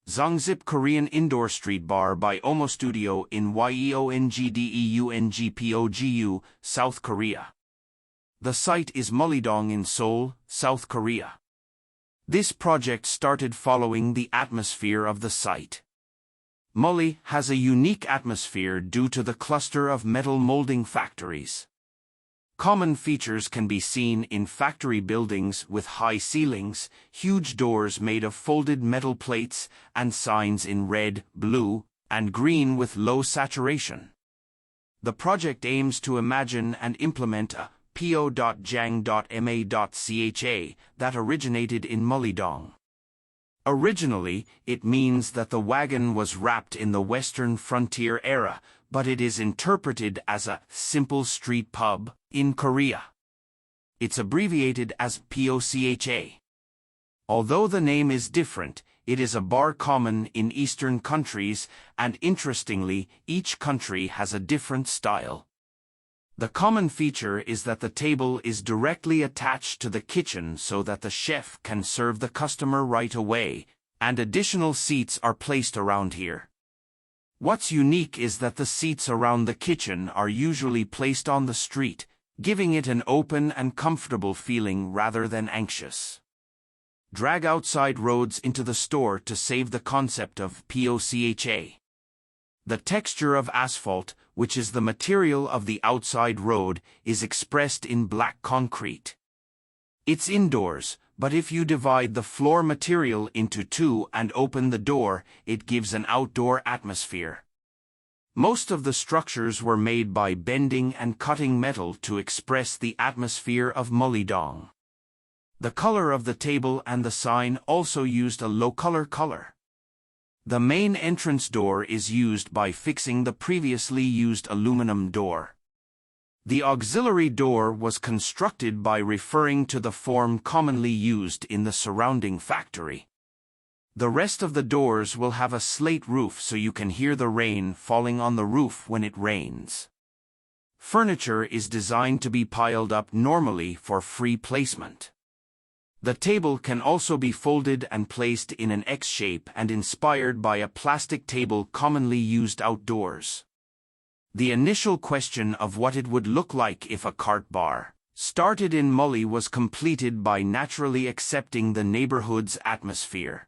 Zang-zip Korean Indoor Street Bar by omo-studio in YEONGDEUNGPO-GU, South Korea. The site is Mullae-dong in Seoul, South Korea. This project started following the atmosphere of the site. Mullae has a unique atmosphere due to the cluster of metal molding factories. Common features can be seen in factory buildings with high ceilings, huge doors made of folded metal plates, and signs in red, blue, and green with low saturation. The project aims to imagine and implement a PO.JANG.MA.CHA that originated in Mullae-dong. Originally, it means that the wagon was wrapped in the Western frontier era, but it is interpreted as a simple street pub in Korea. It's abbreviated as PO.JANG.MA.CHA. Although the name is different, it is a bar common in Eastern countries, and interestingly, each country has a different style. The common feature is that the table is directly attached to the kitchen so that the chef can serve the customer right away, and additional seats are placed around here. What's unique is that the seats around the kitchen are usually placed on the street, giving it an open and comfortable feeling rather than anxious. Drag outside roads into the store to save the concept of PO.JANG.MA.CHA. The texture of asphalt, which is the material of the outside road, is expressed in black concrete. It's indoors, but if you divide the floor material into two and open the door, it gives an outdoor atmosphere. Most of the structures were made by bending and cutting metal to express the atmosphere of Mullae-dong. The color of the table and the sign also used a low-color color. The main entrance door is used by fixing the previously used aluminum door. The auxiliary door was constructed by referring to the form commonly used in the surrounding factory. The rest of the doors will have a slate roof so you can hear the rain falling on the roof when it rains. Furniture is designed to be piled up normally for free placement. The table can also be folded and placed in an X shape and inspired by a plastic table commonly used outdoors. The initial question of what it would look like if a cart bar started in Mullae was completed by naturally accepting the neighborhood's atmosphere.